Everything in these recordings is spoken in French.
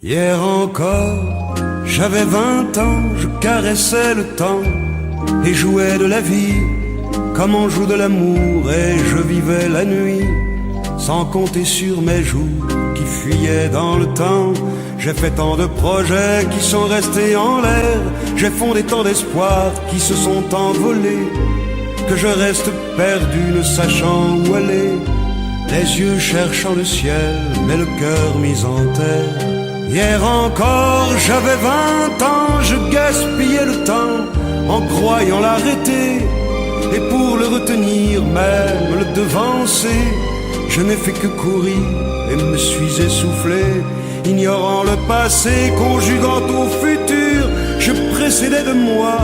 Hier encore, j'avais 20 ans, je caressais le temps et jouais de la vie comme on joue de l'amour, et je vivais la nuit sans compter sur mes jours qui fuyaient dans le temps. J'ai fait tant de projets qui sont restés en l'air, j'ai fondé tant d'espoirs qui se sont envolés, que je reste perdu ne sachant où aller, les yeux cherchant le ciel mais le cœur mis en terre. Hier encore j'avais 20 ans, je gaspillais le temps en croyant l'arrêter, et pour le retenir, même le devancer, je n'ai fait que courir et me suis essoufflé. Ignorant le passé, conjuguant au futur, je précédais de moi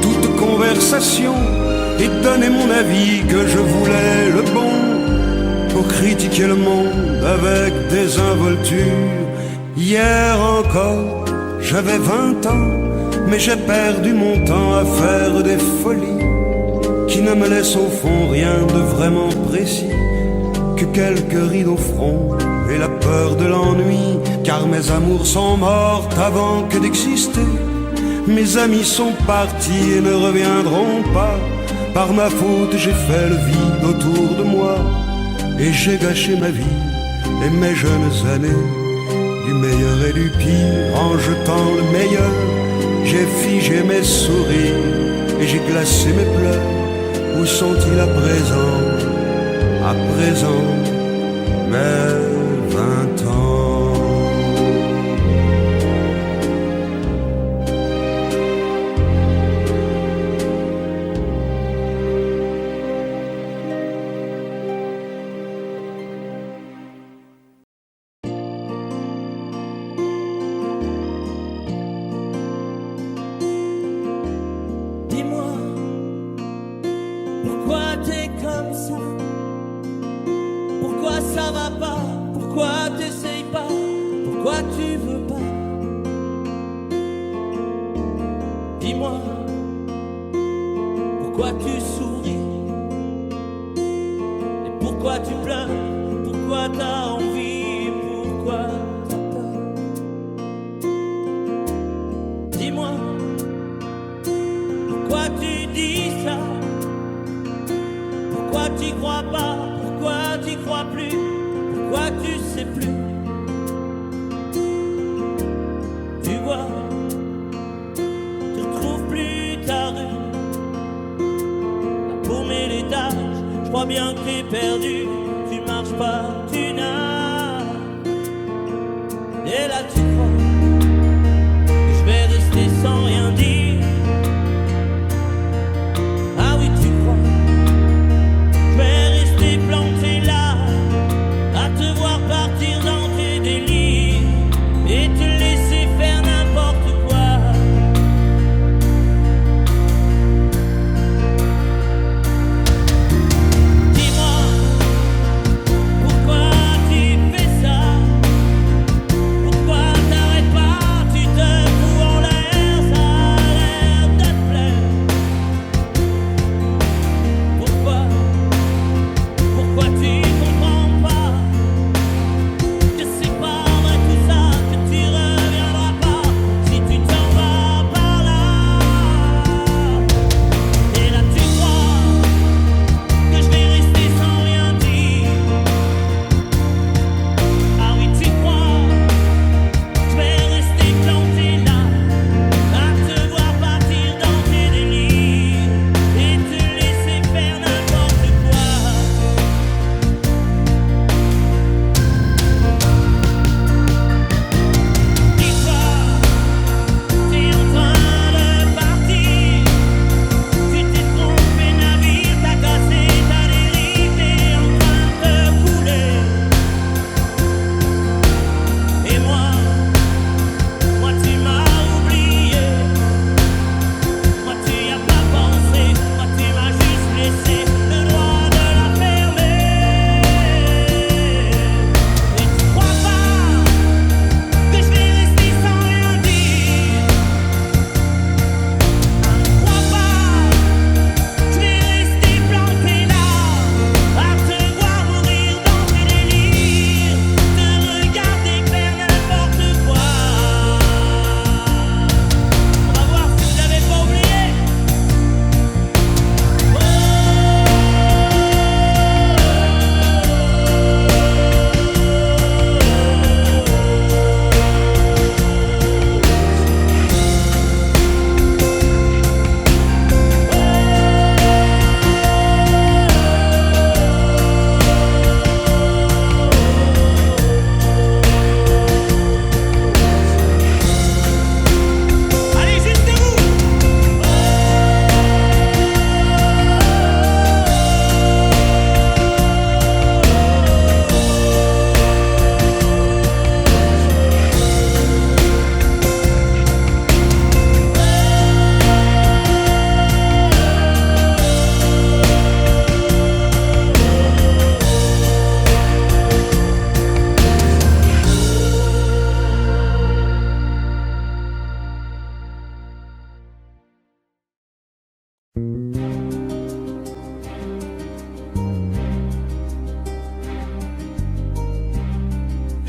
toute conversation et donnais mon avis que je voulais le bon, pour critiquer le monde avec désinvolture. Hier encore, j'avais 20 ans, mais j'ai perdu mon temps à faire des folies qui ne me laissent au fond rien de vraiment précis, que quelques rides au front et la peur de l'ennui, car mes amours sont mortes avant que d'exister. Mes amis sont partis et ne reviendront pas. Par ma faute j'ai fait le vide autour de moi, et j'ai gâché ma vie et mes jeunes années, du meilleur et du pire en jetant le meilleur. J'ai figé mes sourires et j'ai glacé mes pleurs. Où sont-ils à présent, mes 20 ans? Pourquoi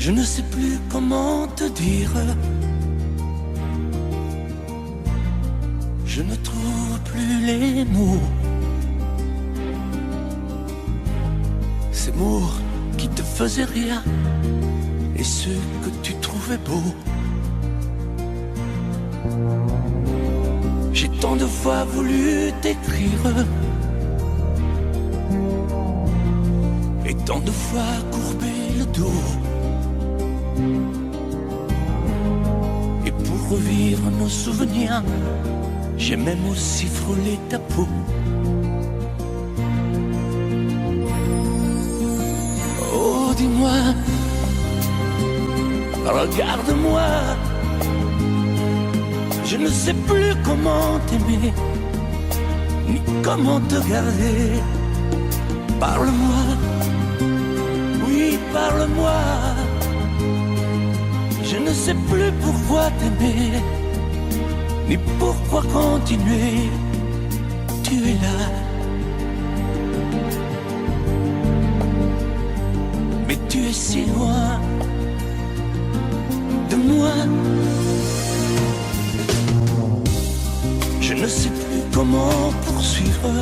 Je ne sais plus comment te dire. Je ne trouve plus les mots. Ces mots qui te faisaient rire et ceux que tu trouvais beaux. J'ai tant de fois voulu t'écrire et tant de fois courbé le dos. Et pour revivre nos souvenirs, j'ai même aussi frôlé ta peau. Oh, dis-moi, regarde-moi. Je ne sais plus comment t'aimer, ni comment te garder. Parle-moi, oui, parle-moi. Je ne sais plus pourquoi t'aimer, ni pourquoi continuer. Tu es là, mais tu es si loin de moi. Je ne sais plus comment poursuivre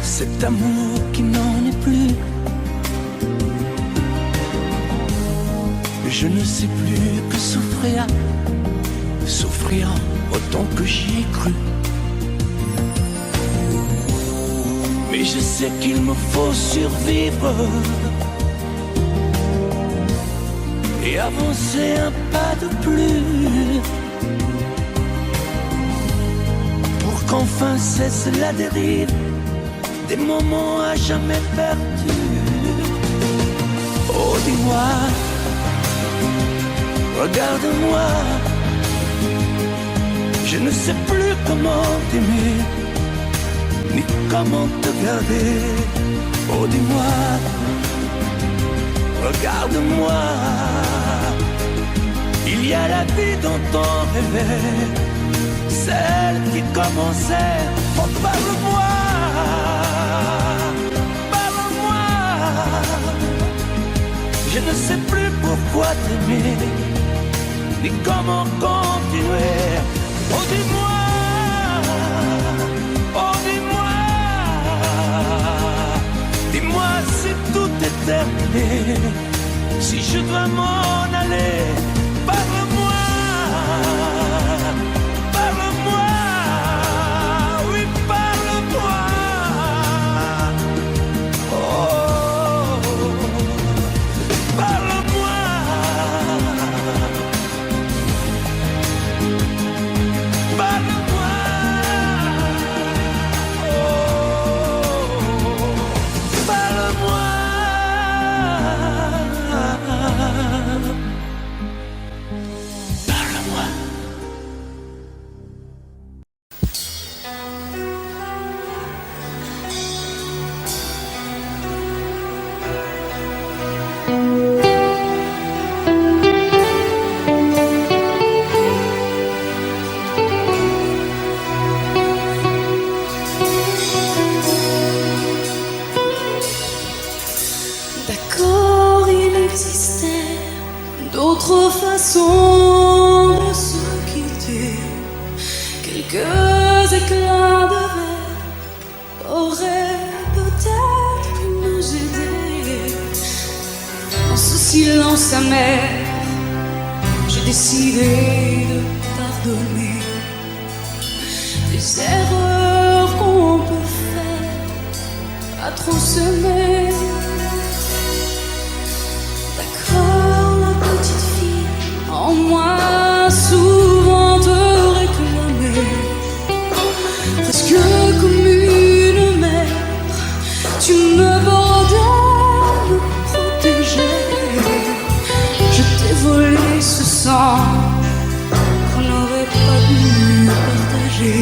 cet amour qui n'en est plus. Je ne sais plus que souffrir, souffrir autant que j'y ai cru. Mais je sais qu'il me faut survivre et avancer un pas de plus pour qu'enfin cesse la dérive des moments à jamais perdus. Oh, dis-moi, regarde-moi. Je ne sais plus comment t'aimer, ni comment te garder. Oh, dis-moi, regarde-moi. Il y a la vie dont on rêvait, celle qui commençait. Oh, parle-moi, parle-moi. Je ne sais plus pourquoi t'aimer, ni comment continuer. Oh, dis-moi, oh, dis-moi. Dis-moi si tout est terminé, si je dois m'en aller. Parle-moi, parle-moi, oui, parle-moi. Oh, parle-moi. Parle-moi. Oh, parle-moi. D'accord, il existait d'autres façons de se quitter. Quelques éclats de verre auraient peut-être pu nous aider. Dans ce silence amer, j'ai décidé de pardonner des erreurs qu'on peut faire à trop s'aimer. En moi, souvent te réclamer, presque comme une mère, tu me bordais, me protégeais. Je t'ai volé ce sang qu'on n'aurait pas dû partager.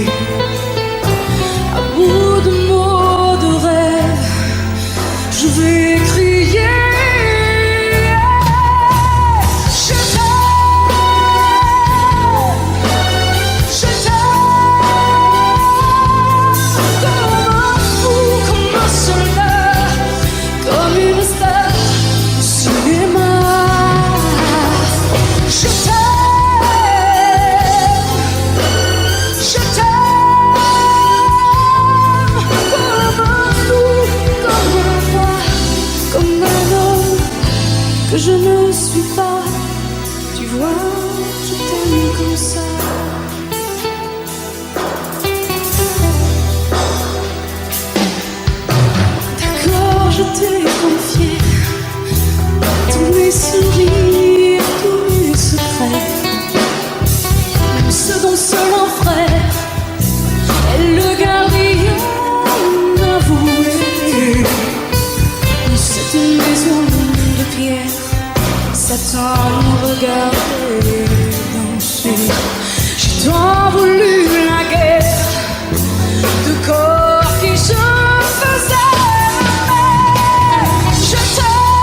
À bout de mots, de rêves, je que je ne suis pas. Tu vois, je t'aime comme ça. D'accord, je t'ai confié tous mes sourires, tous mes secrets, même ceux dont seul un frère est le gardien avoué. C'est une maison de pierre, Satan nous regardait danser. J'ai tant voulu la guerre de corps qui se faisaient. Je t'aime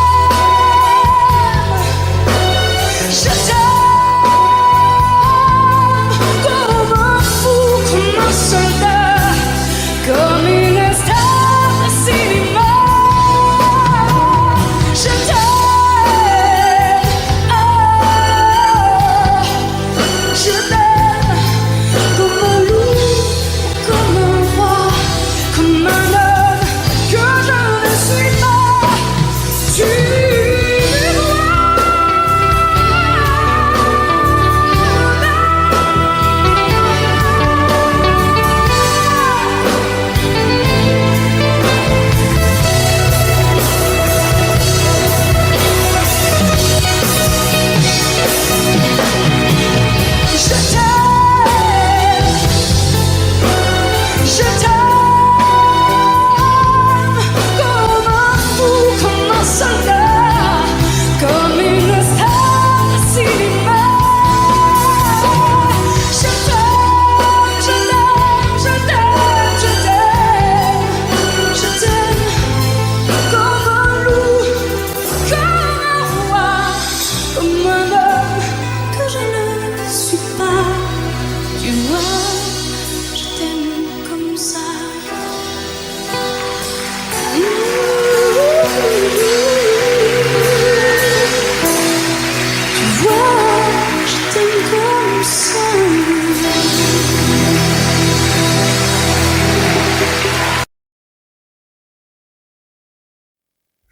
comme un fou, comme un soldat, comme une star de cinéma. Je t'aime, je t'aime comme un loup, comme un roi, comme un homme que je ne suis pas. Tu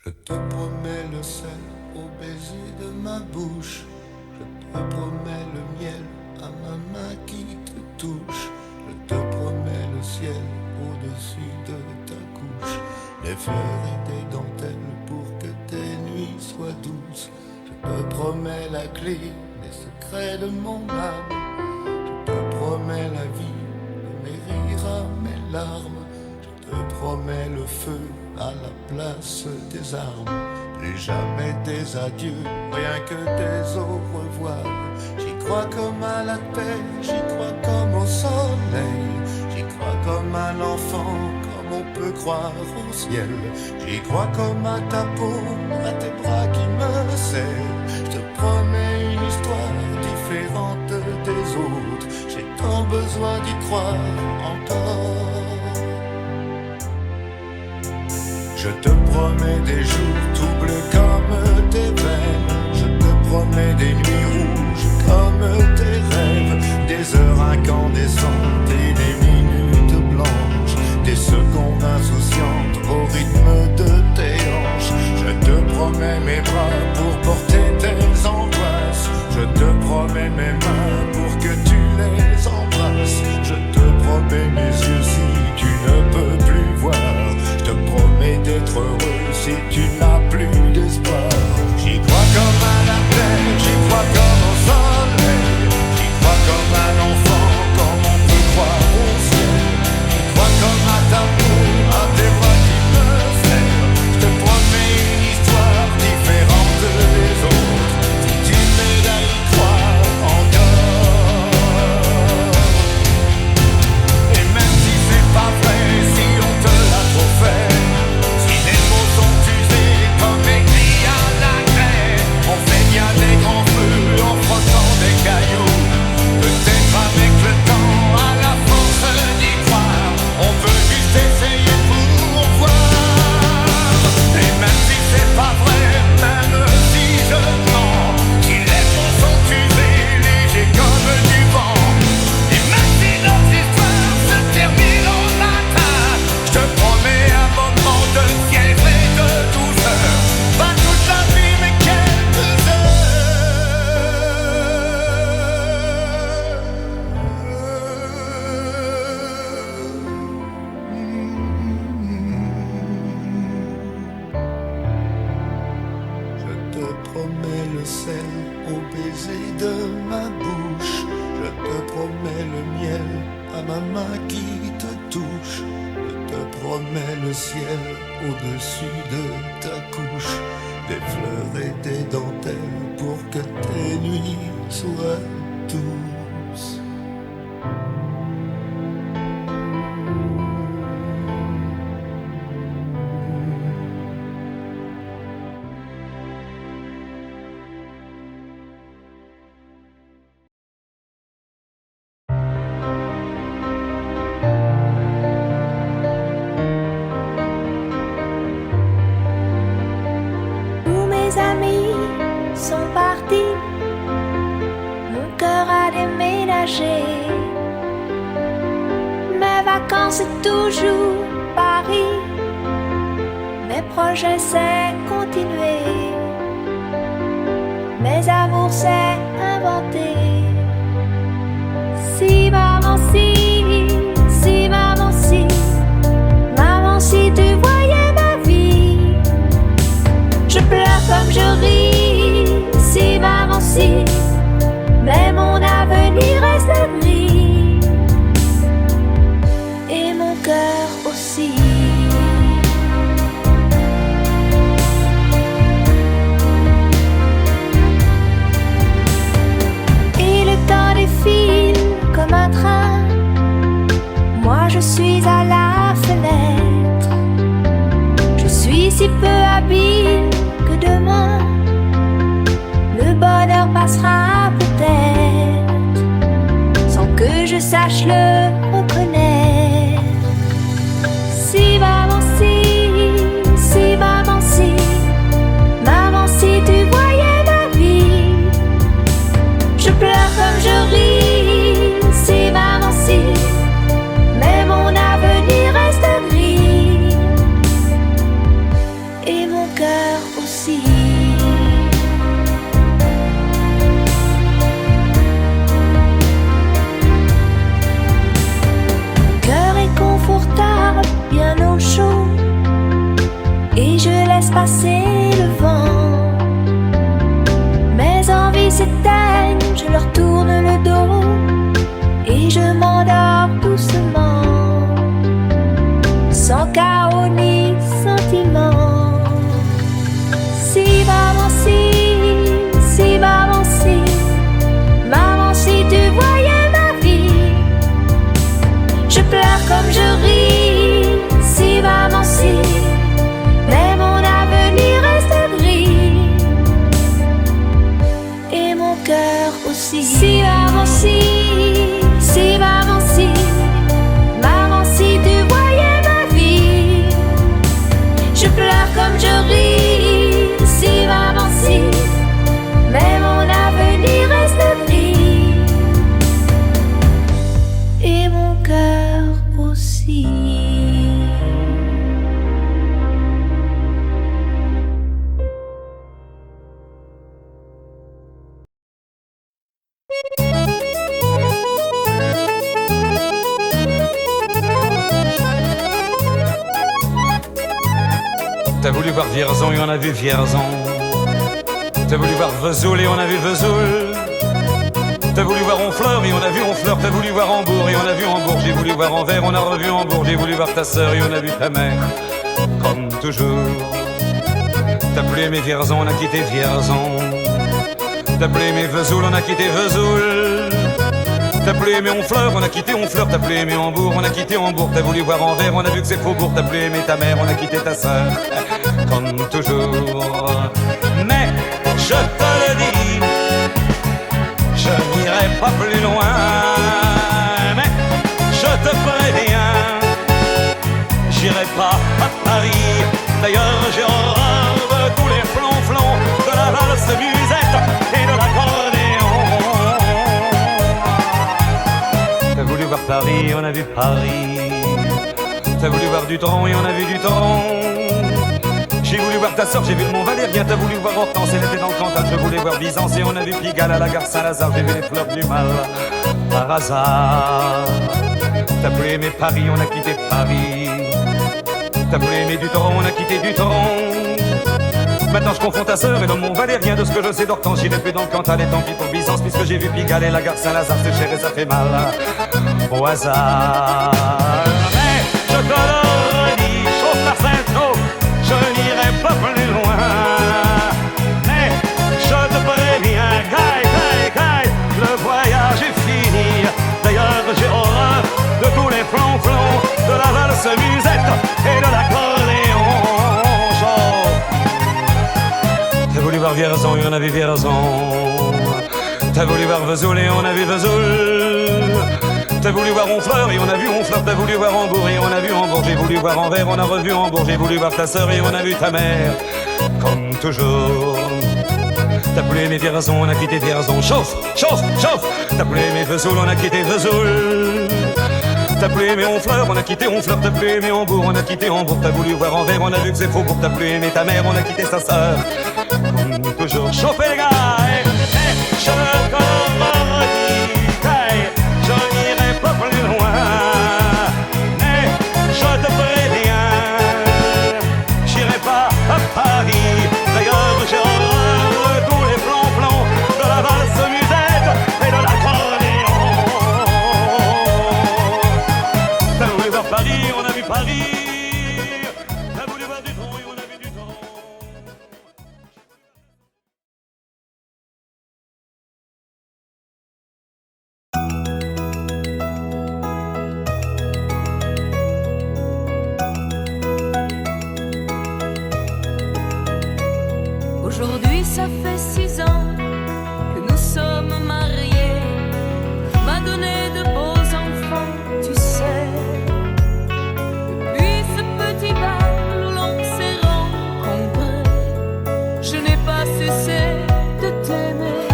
Je te promets le sel au baiser de ma bouche. Je te promets le miel à ma main qui te touche. Je te promets le ciel au-dessus de ta couche. Des fleurs et des dentelles pour que tes nuits soient douces. Je te promets la clé des secrets de mon âme. Je te promets la vie de mes rires à mes larmes. Je te promets le feu à la place des armes. Plus jamais des adieux, rien que des au revoir. J'y crois comme à la paix, j'y crois comme au soleil. J'y crois comme à l'enfant, comme on peut croire au ciel. J'y crois comme à ta peau, à tes bras qui me serrent. Je te promets une histoire différente des autres. J'ai tant besoin d'y croire encore. Je te promets des jours tout bleus comme tes veines. Je te promets des nuits rouges comme tes rêves. Des heures incandescentes et des minutes blanches. Des secondes insouciantes au rythme de tes hanches. Je te promets mes bras pour porter tes angoisses. Je te promets mes mains pour que tu les embrasses. Je te promets mes yeux si tu ne peux plus voir. Je te promets d'être heureux si tu n'as plus d'espoir. J'y crois comme à la terre, j'y crois comme au soleil. J'y crois comme un enfant, comme on peut croire au ciel. J'y crois comme à ta peau, à tes bras qui me serrent. Je te promets une histoire différente des autres. Si tu m'aides à y croire encore. Et même si c'est pas vrai, si on te l'a trop fait, si les mots sont usés promets le sel au baiser de ma bouche. Je te promets le miel à ma main qui te touche. Je te promets le ciel au-dessus de ta couche. Des fleurs et des dentelles pour que tes nuits soient douces. Sont partis, mon cœur a déménagé. Mes vacances c'est toujours Paris, mes projets c'est continuer, mes amours c'est inventer. Si maman si maman si tu voyais ma vie, je pleure comme je ris. Si maman si, mais mon avenir reste gris, et mon cœur aussi. Et le temps défile comme un train, moi je suis à la fenêtre. Je suis si peu habile que demain le bonheur passera peut-être, sans que je sache le reconnaître. Si maman si tu voyais ma vie, je pleure comme je ris. Si maman si, mais mon avenir reste gris, et mon cœur aussi. Bien au chaud, et je laisse passer le vent. Mes envies s'éteignent, je leur tourne le dos, et je m'endors doucement, sans chaos ni sentiment. Si maman si tu voyais ma vie, je pleure comme je ris. Si maman si, mais mon avenir reste gris, et mon cœur aussi. Si maman si tu voyais ma vie, je pleure comme je ris. Si maman si, mais mon avenir reste gris, et mon cœur aussi. T'as voulu voir Vierzon et on a vu Vierzon. T'as voulu voir Vesoul et on a vu Vesoul. T'as voulu voir Honfleur et on a vu Honfleur. T'as voulu voir Hambourg et on a vu Hambourg. J'ai voulu voir Anvers, on a revu Hambourg. J'ai voulu voir ta sœur et on a vu ta mère, comme toujours. T'as plus aimé Vierzon, on a quitté Vierzon. T'as plus aimé Vesoul, on a quitté Vesoul. T'as plus aimé Honfleur, on a quitté Honfleur. T'as plus aimé Hambourg, on a quitté Hambourg. T'as voulu voir Anvers, on a vu que c'est Faubourg. T'as plus aimé ta mère, on a quitté ta sœur, comme toujours. Mais je te le dis, je n'irai pas plus loin. Mais je te préviens, j'irai pas à Paris. D'ailleurs j'ai horreur de tous les flonflons, de la valse musette et de l'accordéon. T'as voulu voir Paris, on a vu Paris. T'as voulu voir Dutron et on a vu Dutron. J'ai voulu voir ta sœur, j'ai vu le Mont Valérien. T'as voulu voir Hortense, elle était dans le Cantal. Je voulais voir Byzance et on a vu Pigalle à la gare Saint-Lazare. J'ai vu les fleurs du mal par hasard. T'as plus aimé Paris, on a quitté Paris. T'as plus aimé Dutron, on a quitté Dutron. Maintenant je confonds ta sœur et dans mon valérien. De ce que je sais d'Hortense, j'irai plus dans le Cantal et tant pis pour Byzance, puisque j'ai vu Pigalle et la gare Saint-Lazare, c'est cher et ça fait mal au hasard. Mais je te le redis, chauffe Marcel, chauffe, je n'irai pas plus loin. Mais je te préviens, caille, le voyage est fini. D'ailleurs j'ai horreur de tous les flonflons, de la valse musette et de l'accordéon. T'as voulu voir Vierzon et on a vu Vierzon. T'as voulu voir Vesoul et on a vu Vesoul. T'as voulu voir Honfleur et on a vu Honfleur. T'as voulu voir Hambourg et on a vu Hambourg. J'ai voulu voir Anvers, on a revu Hambourg. J'ai voulu voir ta sœur et on a vu ta mère. Comme toujours. T'as plus aimé Vierzon, on a quitté Vierzon. Chauffe, chauffe, chauffe. T'as plus aimé Vesoul, on a quitté Vesoul. T'as plus aimé Honfleur, on a quitté Honfleur. T'as plus aimé Hambourg, on a quitté Hambourg. T'as voulu voir Anvers, on a vu que c'est Faubourg. T'as plus aimé ta mère, on a quitté sa sœur. Comme toujours. Chauffez les gars, je te redis, je n'irai pas plus loin. Mais je te préviens, j'irai pas à Paris. D'ailleurs j'ai horreur de tous les plans de la valse musette et de l'accordéon. T'as voulu voir Paris, on a vu Paris. T'as voulu voir du tronc et on a vu du tronc. Aujourd'hui, ça fait 6 ans que nous sommes mariés. M'a donné de beaux enfants, tu sais. Depuis ce petit bal où l'on s'est rencontrés, je n'ai pas cessé de t'aimer.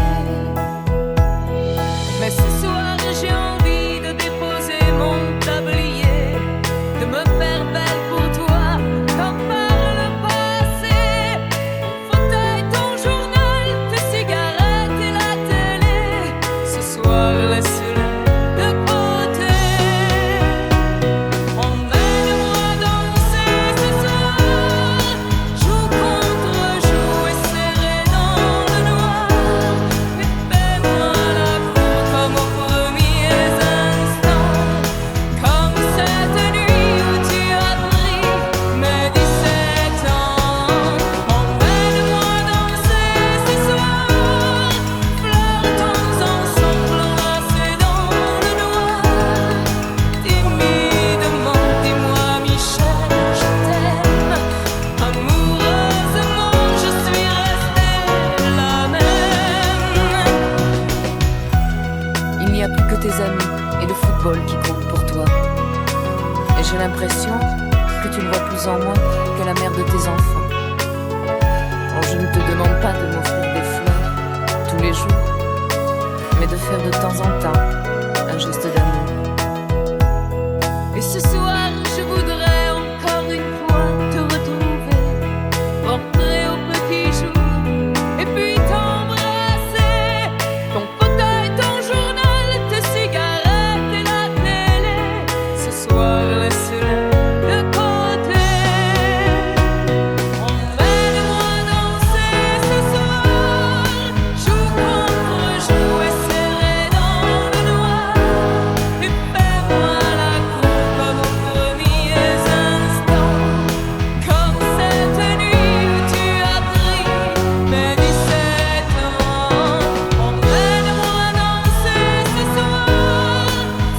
Mais ce soir, j'ai envie de déposer mon tablier, de me faire belle pour toi, comme par le passé. Fauteuil, ton journal, tes cigarettes et la télé. Ce soir, laisse-les de côté. Emmène-moi danser ce soir, joue contre joue et serré dans le noir. Mais fais-moi la cour comme aux premiers instants, comme cette nuit où tu as pris mes 17 ans. Emmène-moi danser ce soir, flirtons ensemble enlacés dans le noir. Timidement, dis-moi Michel, je t'aime. Amoureusement, je suis restée la même. Il n'y a plus que tes amis et le football qui comptent pour toi. Et j'ai l'impression que tu ne vois plus en moi que la mère de tes enfants. Alors je ne te demande pas de m'offrir des fleurs tous les jours, mais de faire de temps en temps un geste d'amour. Et ce soir, je voudrais encore une fois te retrouver, rentrer au petit jour, et puis t'embrasser. Ton fauteuil, ton journal, tes cigarettes et la télé. Ce soir, laisse-les de côté. Emmène-moi danser ce soir, joue contre joue et serré dans le noir. Et fais-moi la cour comme aux premiers instants, comme cette nuit où tu as pris mes 17 ans. Emmène-moi danser ce soir,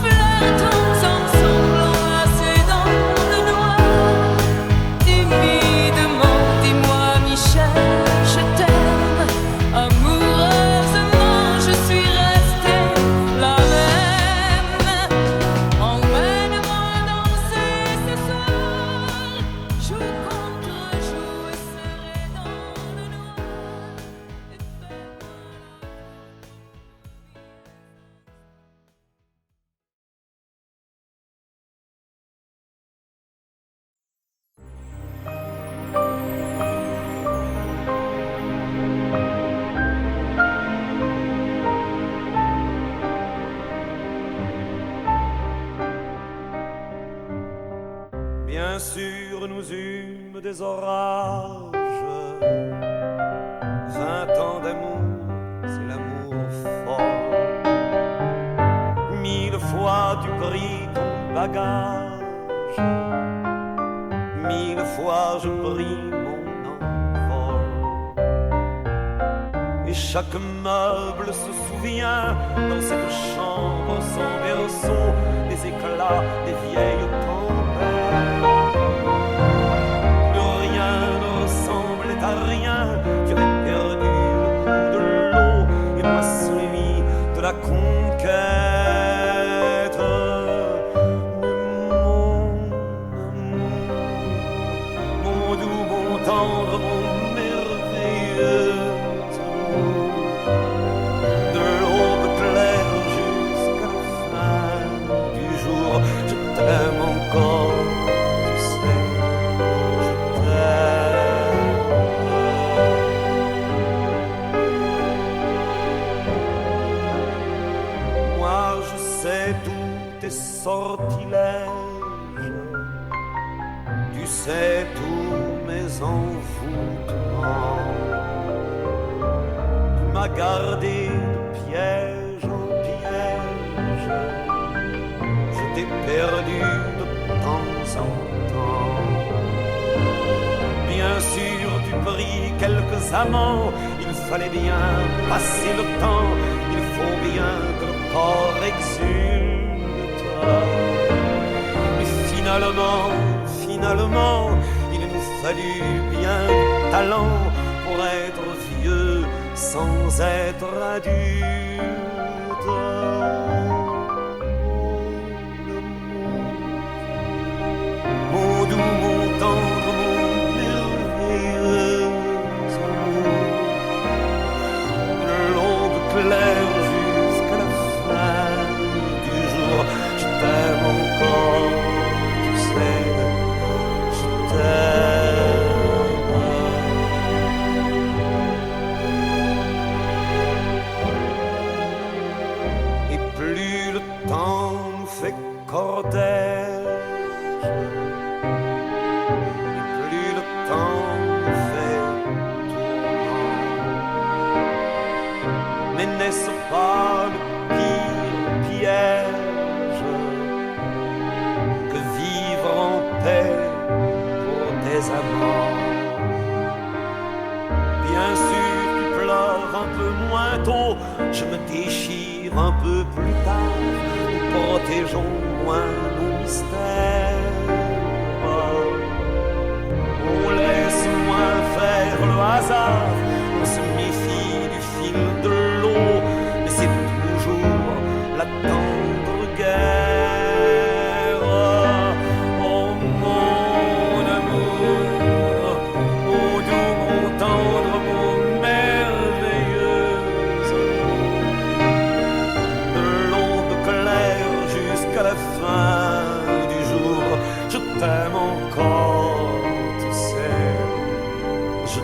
flirtons ensemble enlacés dans le noir. Timidement, dis-moi Michel, je t'aime. Amoureusement, je suis restée la même. Emmène-moi danser ce soir, joue contre joue et serré dans le noir. Et Bien sûr, nous eûmes des orages pris ton bagage, 1000 fois je pris mon envol. Et chaque meuble se souvient dans cette chambre sans berceau des éclats des vieilles tempêtes. Plus rien ne ressemblait à rien, tu avais perdu le goût de l'eau et moi celui de la conquête. Mon doux, mon tendre, mon merveilleux amour, de l'aube claire jusqu'à la fin du jour, je t'aime encore, tu sais, je t'aime. Moi je sais tous tes sortilèges, tu sais tous mes envoûtements. Tu m'as gardé de piège en piège, je t'ai perdu de temps en temps. Bien sûr tu pris quelques amants, il fallait bien passer le temps, il faut bien que le corps exulte. Mais finalement, il nous fallut bien du talent pour être vieux sans être adulte. Mon doux, mon tendre, mon merveilleux amour, de l'aube claire jusqu'à la fin du jour, je t'aime encore, tu sais, je t'aime. Et plus le temps nous fait cortège, et plus le temps nous fait tourment. Mais n'est-ce pas le pire piège que vivre en paix pour des amants? Bien sûr tu pleures un peu moins tôt, je me déchire un peu plus tard, nous protégeons moins nos mystères. On laisse moins faire le hasard, on se méfie du fil de l'eau, mais c'est toujours la tendre guerre. Oh mon amour, mon doux, mon tendre, mon merveilleux amour, de l'aube claire jusqu'à la fin du jour, je t'aime encore, tu sais, je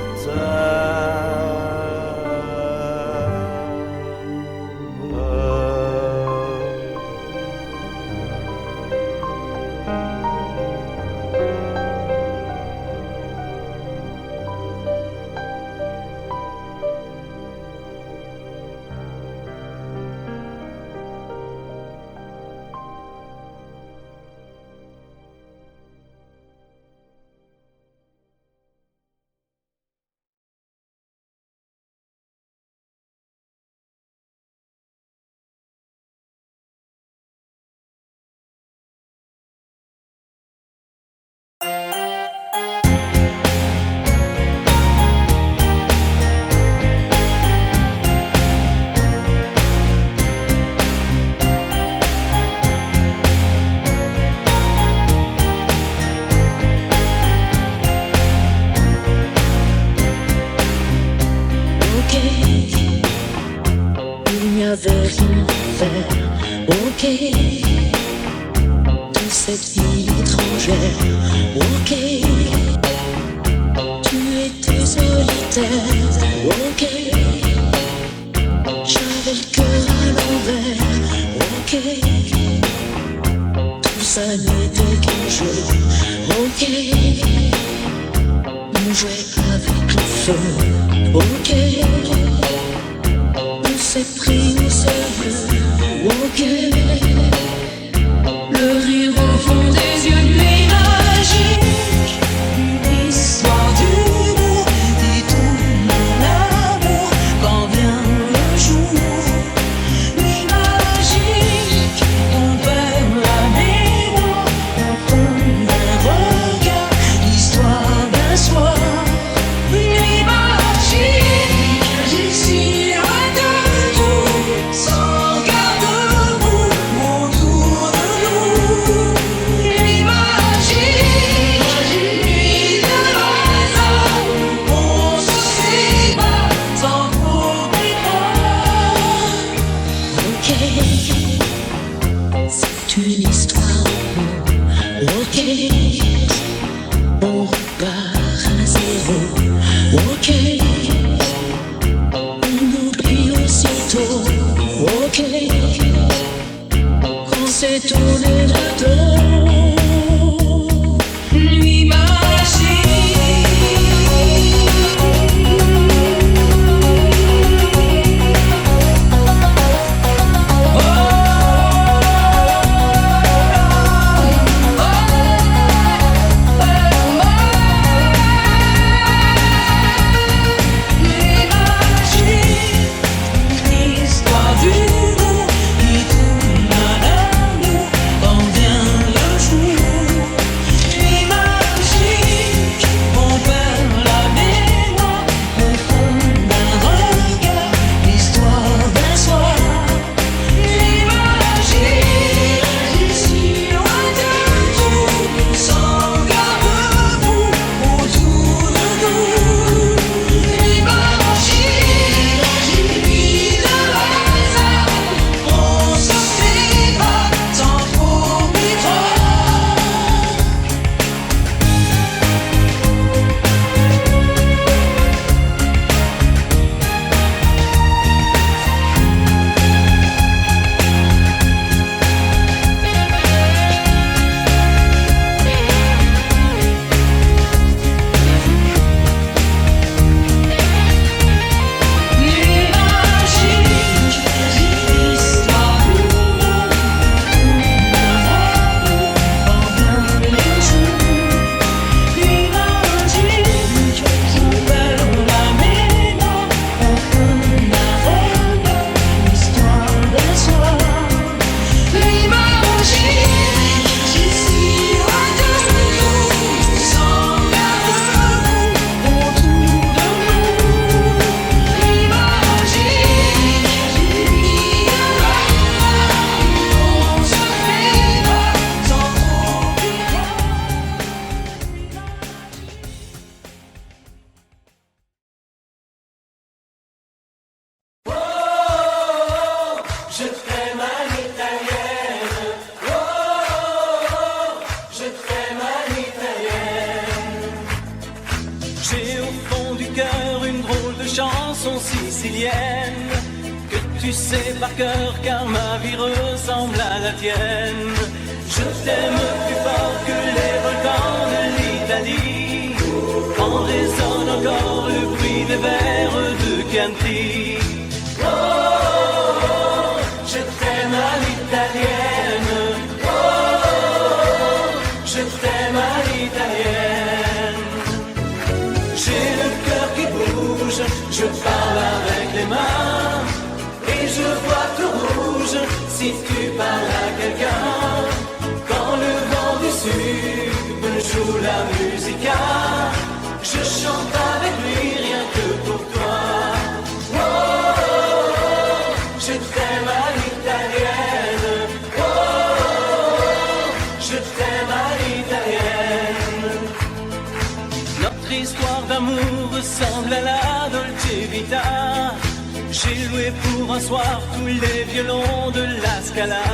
n'avais rien fait. Ok, dans cette ville étrangère. Ok, tu étais solitaire. Ok, j'avais le cœur à l'envers. Ok, tout ça n'était qu'un jeu. Ok, on jouait avec le feu. Ok, on s'est pris au sérieux. Ok, sicilienne que tu sais par cœur car ma vie ressemble à la tienne. Je t'aime plus fort que les volcans de l'Italie. En résonne encore le bruit des vers de Chianti. Oh, oh, oh, je t'aime à l'italienne. Oh, oh, je t'aime à l'italienne. J'ai le cœur qui bouge, je parle avec les mains. Et je vois tout rouge si tu parles à quelqu'un. Quand le vent du sud me joue la musica, je chante avec lui rien que pour toi. Oh, oh, oh, je t'aime à l'italienne. Oh, oh, je t'aime à l'italienne. Notre histoire d'amour ressemble à la Dolce Vita. J'ai loué pour un soir tous les violons de la Scala.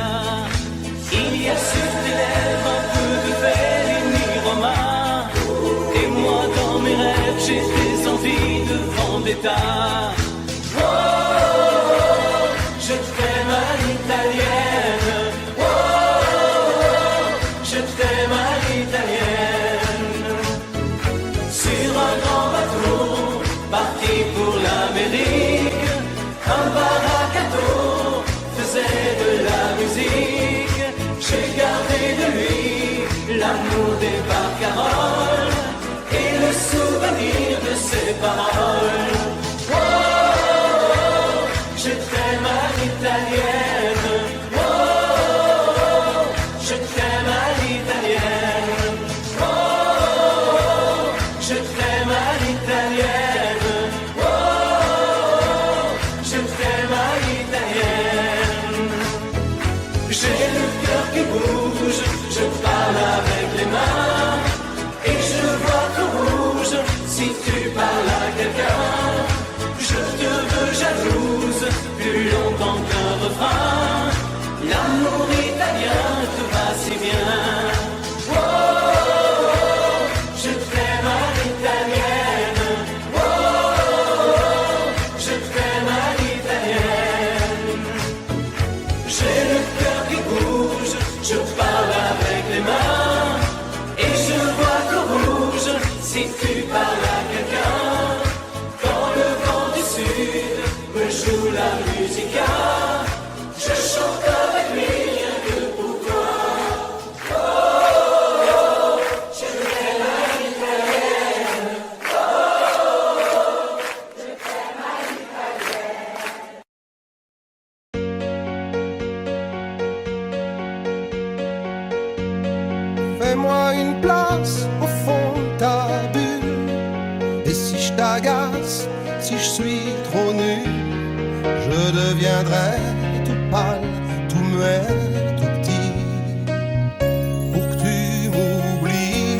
Il y a sur tes lèvres un peu de Fellini Roma. Et moi dans mes rêves j'ai des envies de vendetta. Oh, oh, oh, je t'aime à l'italienne. Oh, oh, oh, je t'aime à l'italienne. Sur un grand bateau parti pour l'Amérique, un baracato faisait de la musique. J'ai gardé de lui l'amour des barcaroles et le souvenir de ses paroles. Oh, oh, oh, je t'aime à l'italienne. Oh, oh, oh, je t'aime à l'italienne. Oh, oh, oh, je t'aime à l'italienne. Oh, oh, oh, je t'aime à l'italienne. J'ai le cœur qui bouge, je parle avec les mains. Et je vois tout rouge si tu parles à quelqu'un. Je te veux jalouse plus longtemps qu'un refrain. L'amour italien te va si bien. Oh, oh, oh, je t'aime à l'italienne. Oh, oh, oh, je t'aime à l'italienne. J'ai le cœur qui bouge, je parle avec les mains. Et je vois tout rouge si tu parles à quelqu'un. Quand le vent du sud me joue la musica, je chante avec lui rien que pour toi. Oh, oh, oh, je t'aime à l'italienne. Oh, oh, oh, je t'aime à l'italienne. Fais-moi une place au fond de ta bulle. Et si je t'agace, si je suis trop nu, je deviendrai tout pâle, tout muet, tout petit, pour que tu m'oublies.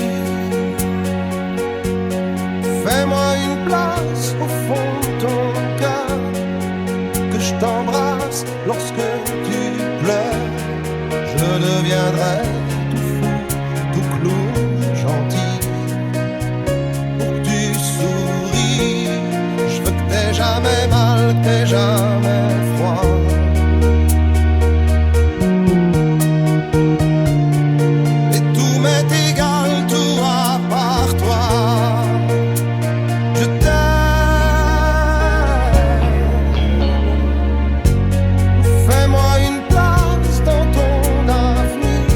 Fais-moi une place au fond de ton cœur, que je t'embrasse lorsque tu pleures. Je deviendrai tout fou, tout clown, gentil, pour que tu souris. Je veux que t'aies jamais mal, que t'aies jamais froid. Et tout m'est égal, tout à part toi. Je t'aime. Fais-moi une place dans ton avenir.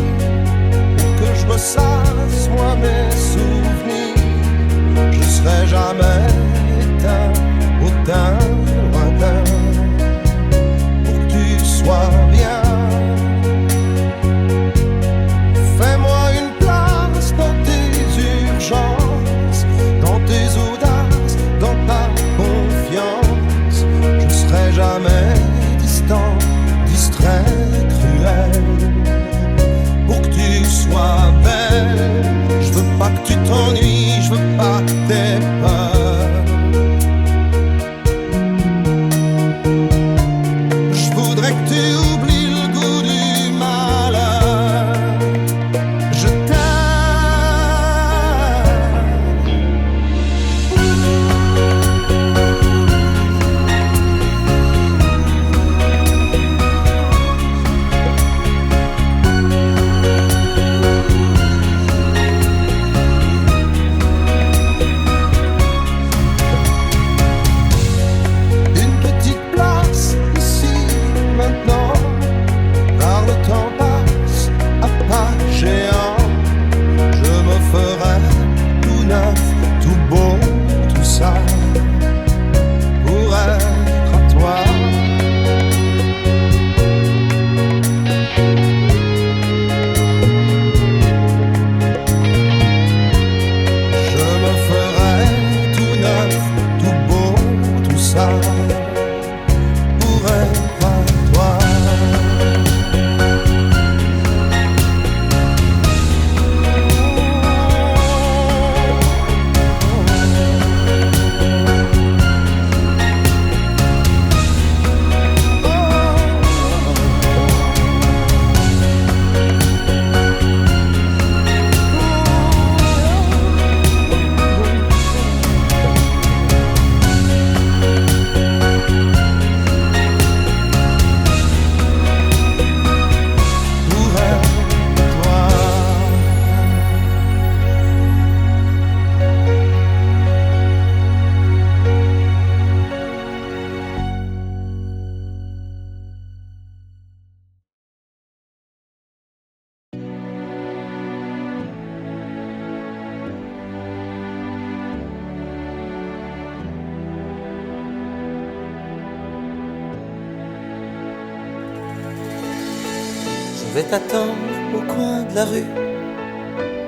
vais t'attendre au coin de la rue,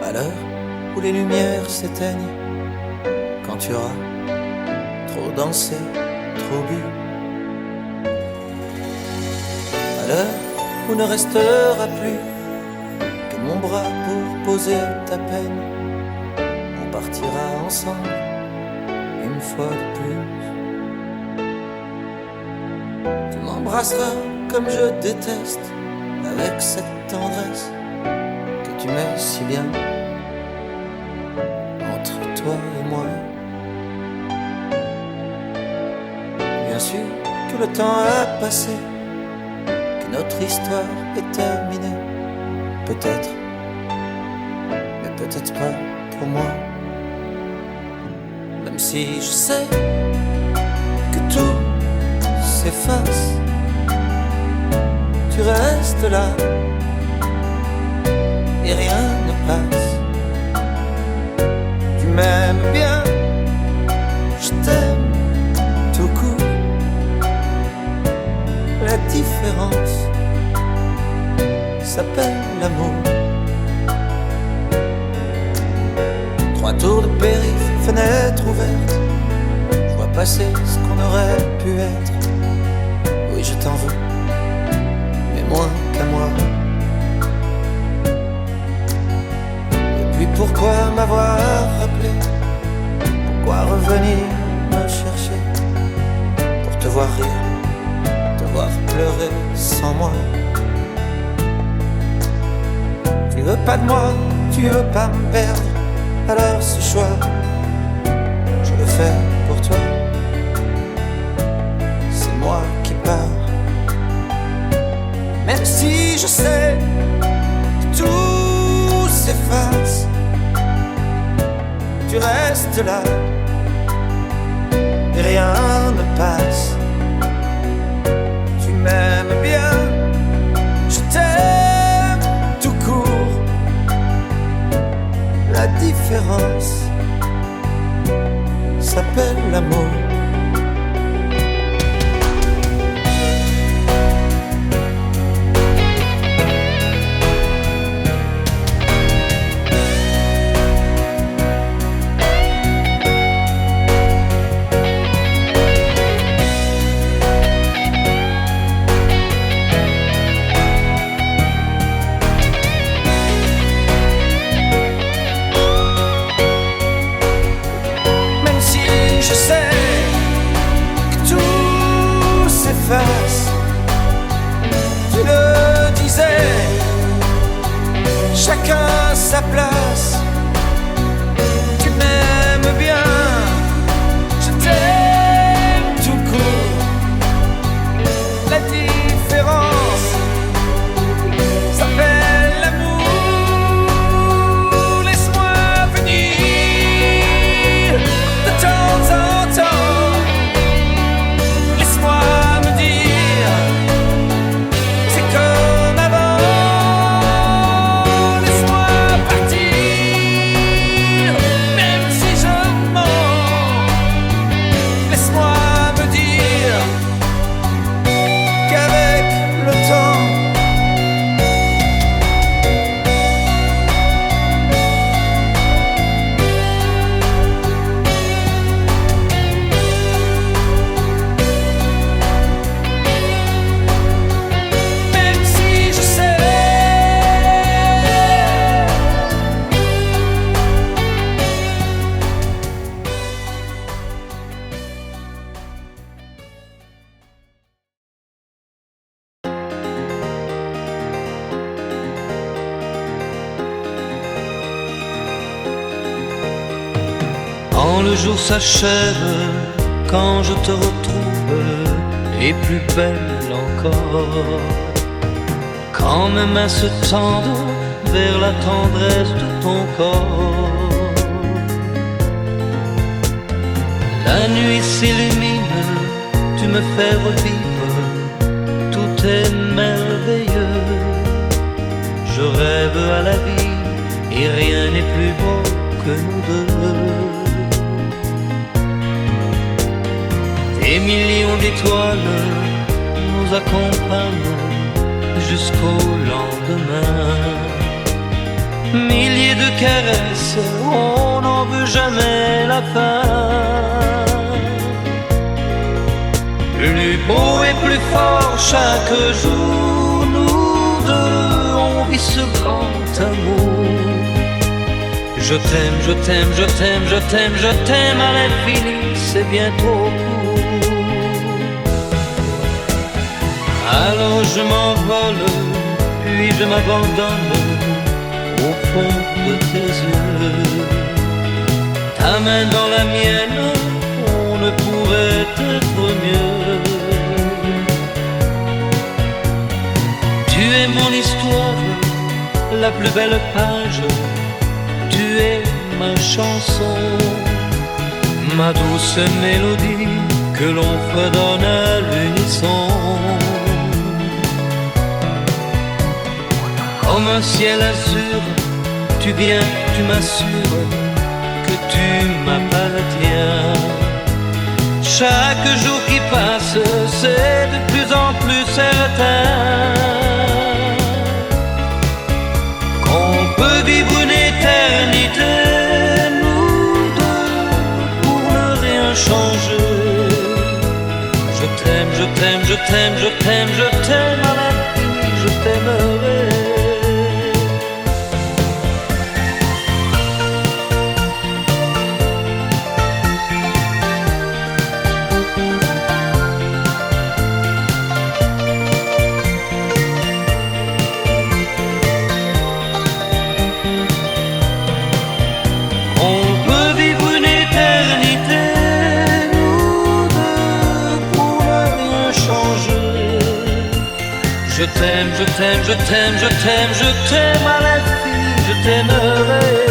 à l'heure où les lumières s'éteignent, quand tu auras trop dansé, trop bu. À l'heure où ne restera plus que mon bras pour poser ta peine, on partira ensemble une fois de plus. Tu m'embrasseras comme je déteste, avec cette tendresse que tu mets si bien entre toi et moi. Bien sûr que le temps a passé, que notre histoire est terminée. Peut-être, mais peut-être pas pour moi. Même si je sais que tout s'efface, tu restes là et rien ne passe. Tu m'aimes bien, je t'aime tout court. La différence s'appelle l'amour. 3 tours de périph', fenêtre ouverte, je vois passer ce qu'on aurait pu être. Oui, je t'en veux, mais moins qu'à moi. Et puis pourquoi m'avoir rappelé? Pourquoi revenir me chercher? Pour te voir rire, te voir pleurer sans moi. Tu veux pas de moi, tu veux pas me perdre. Alors ce choix, je le fais pour toi. C'est moi qui pars. Même si je sais que tout s'efface, tu restes là et rien ne passe. Tu m'aimes bien, je t'aime tout court. La différence s'appelle l'amour. Je sais que tout s'efface. Tu le disais, chacun sa place. Tu m'aimes bien, je t'aime tout court. La différence s'appelle l'amour. Laisse-moi venir de temps en temps. Laisse-moi me dire, c'est comme avant. Laisse-moi partir, même si je mens. Laisse-moi me dire qu'avec le temps, même si je sais. Quand le jour s'achève, quand je te retrouve, et plus belle encore, quand mes mains se tendent vers la tendresse de ton corps, la nuit s'illumine, tu me fais revivre, tout est merveilleux. Je rêve à la vie et rien n'est plus beau que nous deux. Des millions d'étoiles nous accompagnent jusqu'au lendemain. Milliers de caresses, on n'en veut jamais la fin. Plus beau et plus fort chaque jour, nous deux, on vit ce grand amour. Je t'aime, je t'aime, je t'aime, je t'aime, je t'aime à l'infini, c'est bien trop court. Alors je m'envole, puis je m'abandonne au fond de tes yeux. Ta main dans la mienne, on ne pourrait être mieux. Tu es mon histoire, la plus belle page. Tu es ma chanson, ma douce mélodie que l'on fredonne à l'unisson. Comme un ciel azur, tu viens, tu m'assures que tu m'appartiens. Chaque jour qui passe, c'est de plus en plus certain qu'on peut vivre une éternité, nous deux, pour ne rien changer. Je t'aime, je t'aime, je t'aime, je t'aime, je t'aime à l'infini, je t'aimerai. Je t'aime, je t'aime, je t'aime, je t'aime, je t'aime à l'infini, je t'aimerai.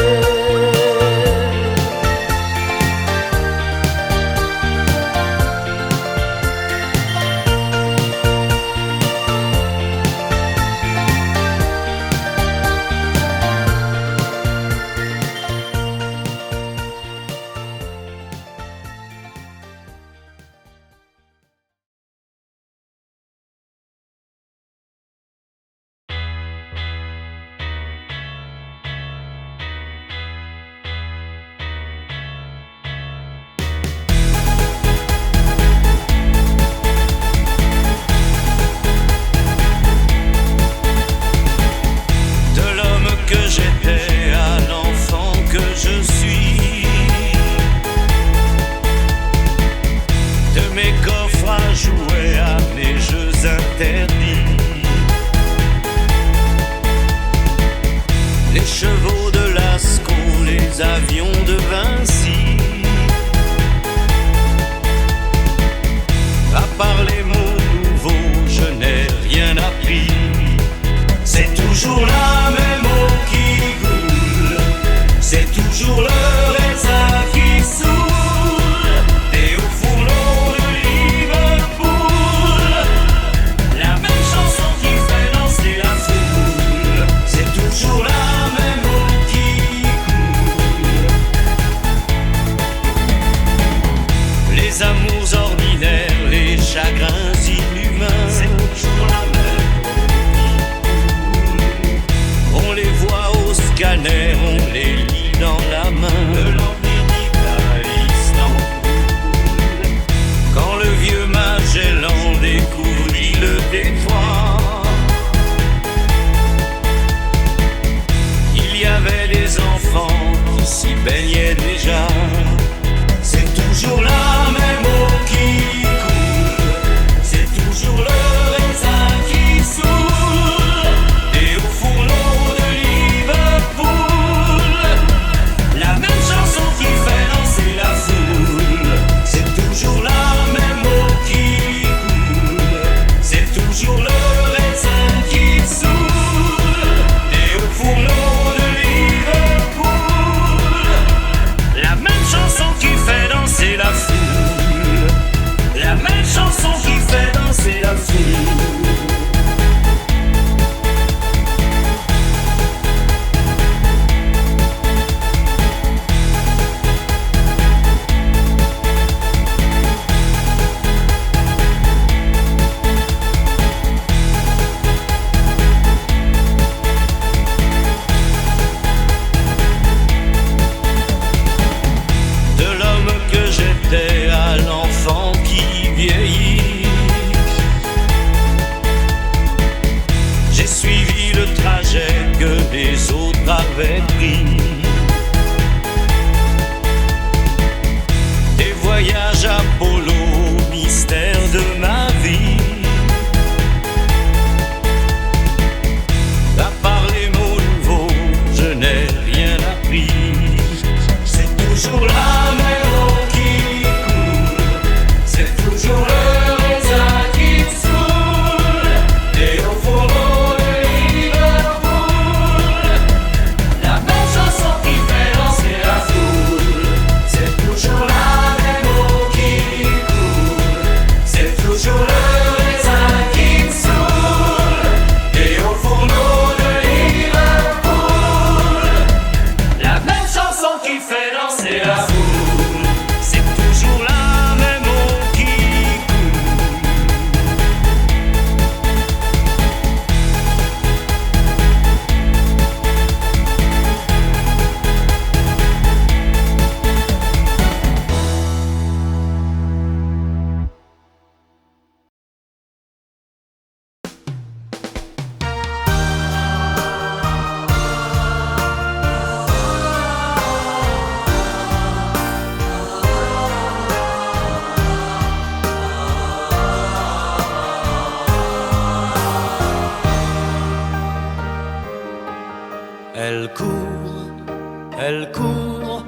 elle court,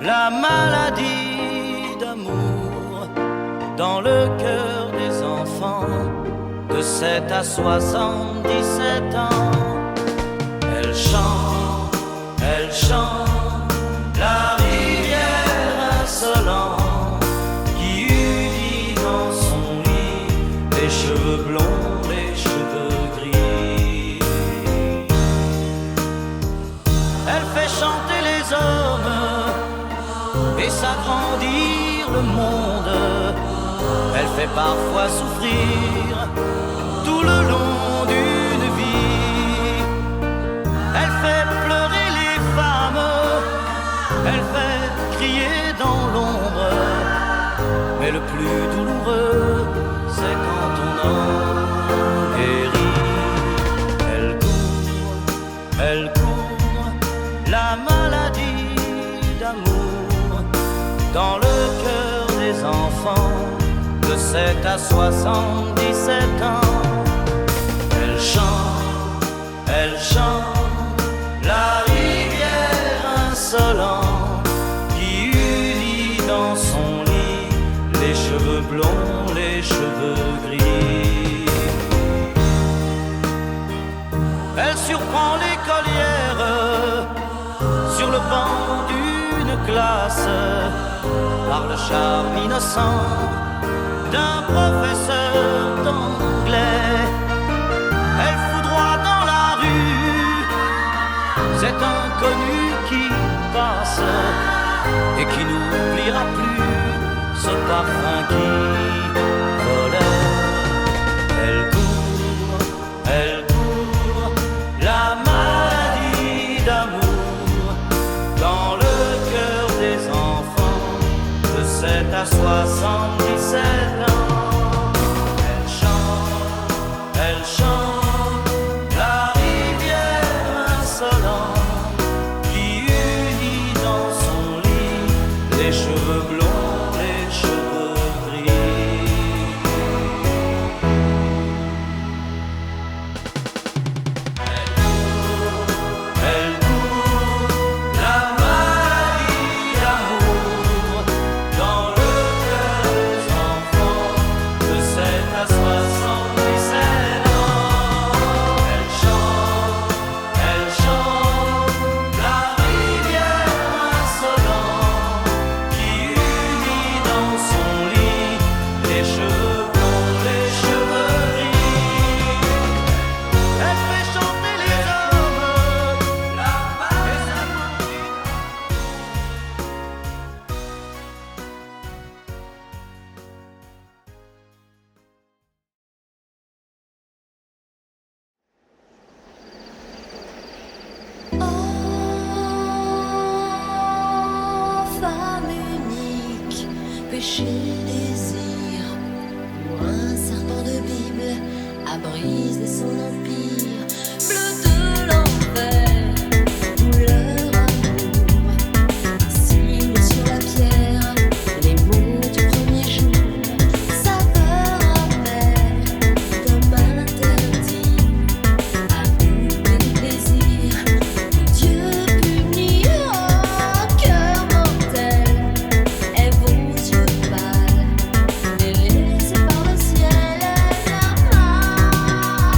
la maladie d'amour dans le cœur des enfants de 7 à 77 ans. Elle chante, la rivière insolente qui unit dans son lit les cheveux blonds, les cheveux gris. Elle fait chanter les hommes et s'agrandir le monde. Elle fait parfois souffrir tout le long d'une vie. Elle fait pleurer les femmes, elle fait crier dans l'ombre. Mais le plus douloureux, c'est quand on en guérit. Elle court, la maladie d'amour dans le cœur des enfants de 7 à 77 ans. Elle chante, la rivière insolente qui unit dans son lit les cheveux blonds, les cheveux gris. Elle surprend l'écolière sur le banc d'une classe par le charme innocent d'un professeur d'anglais. Elle foudroie dans la rue cet inconnu qui passe et qui n'oubliera plus ce parfum qui volait. Elle court, la maladie d'amour dans le cœur des enfants de 7 à 77 ans. Elle chante, la rivière insolente qui unit dans son lit les cheveux blonds, les cheveux gris. Elle court, la maladie d'amour dans le cœur des enfants de 7 à 77 ans. Elle chante, la rivière insolente qui unit dans son lit les cheveux blonds, les cheveux gris. Elle fait chanter les hommes, la maladie. Oh, femme unique, péché, désir, ou un serpent de Bible à briser son empire, bleu de l'enfer, douleur, amour, signe sur la pierre, les mots du premier jour, saveur amère, d'un mal interdit, amour et plaisir. Dieu punit un cœur mortel et vos yeux pâles, délaissés par le ciel, la main.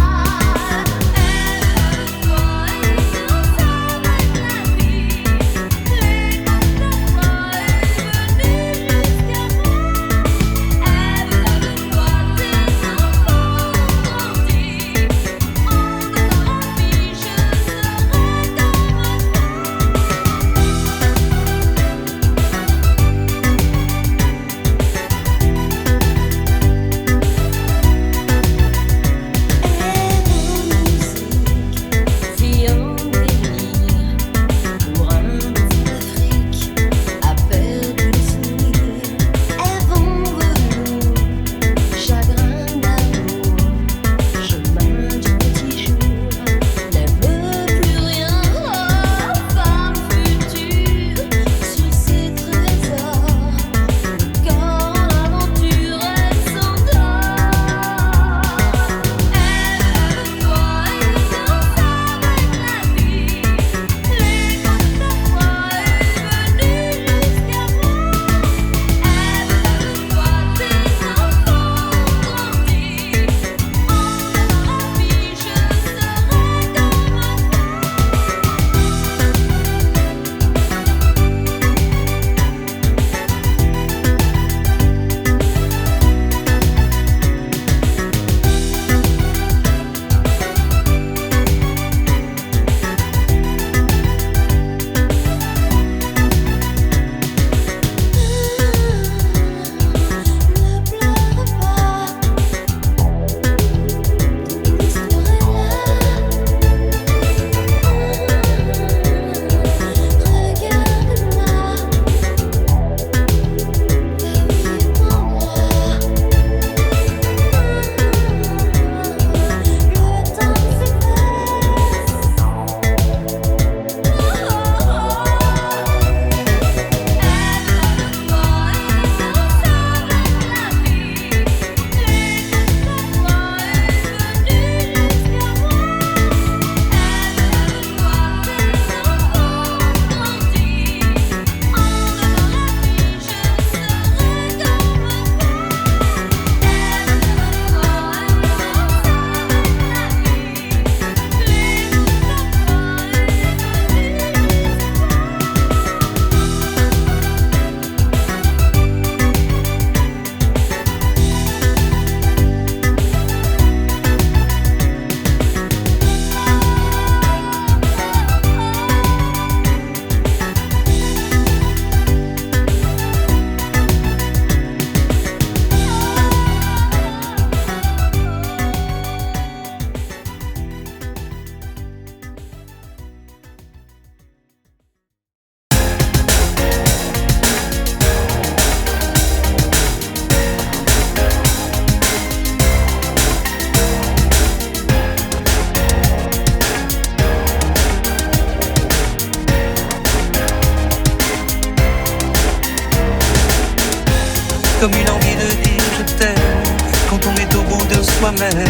soi-même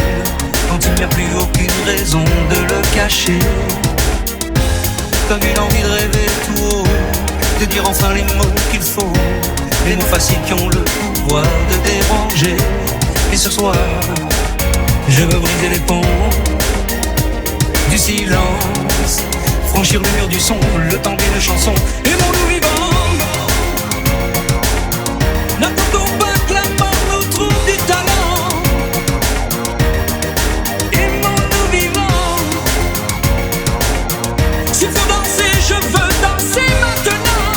quand il n'y a plus aucune raison de le cacher. Comme une envie de rêver tout haut, de dire enfin les mots qu'il faut, les mots faciles qui ont le pouvoir de déranger. Et ce soir, je veux briser les ponts du silence, franchir le mur du son, le temps d'une chanson. Aimons-nous vivants, n'attendons pas que la mort nous trouve du talent. Aimons-nous vivants, s'il faut danser, je veux danser maintenant.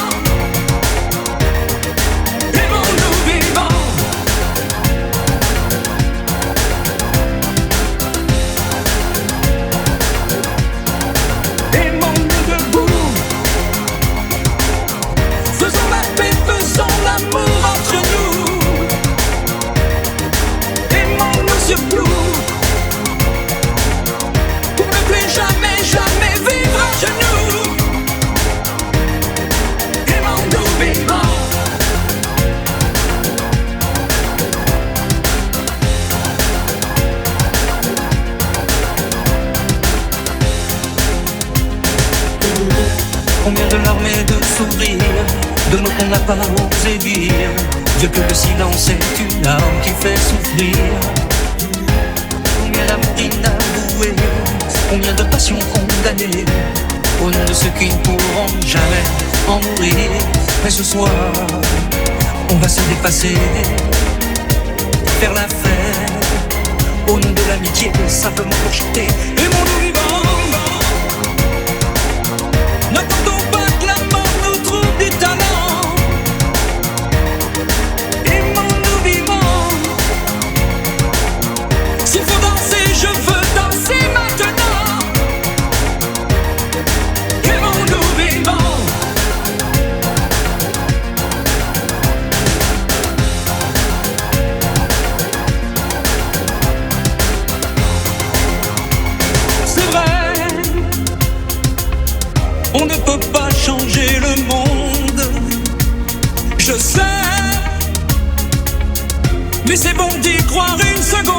Aimons-nous vivants. Aimons-nous debout, faisons la paix, faisons l'amour entre nous. Aimons-nous surtout, pour ne plus jamais, jamais vivre à genoux. Aimons-nous vivants. Combien de larmes et de sourires, de mots qu'on n'a pas osé dire. Dieu que le silence est une larme qui fait souffrir. Combien d'amour inavoué, combien de passions condamnées, au nom de ceux qui ne pourront jamais en mourir. Mais ce soir, on va se dépasser, faire la fête, au nom de l'amitié, simplement pour chanter. Aimons-nous vivants. N'attendons pas que la mort nous trouve du talent. Aimons-nous vivants, s'il faut danser, je veux danser maintenant. Aimons-nous vivants. C'est vrai, on ne peut pas changer le monde, je sais, mais c'est bon d'y croire une seconde.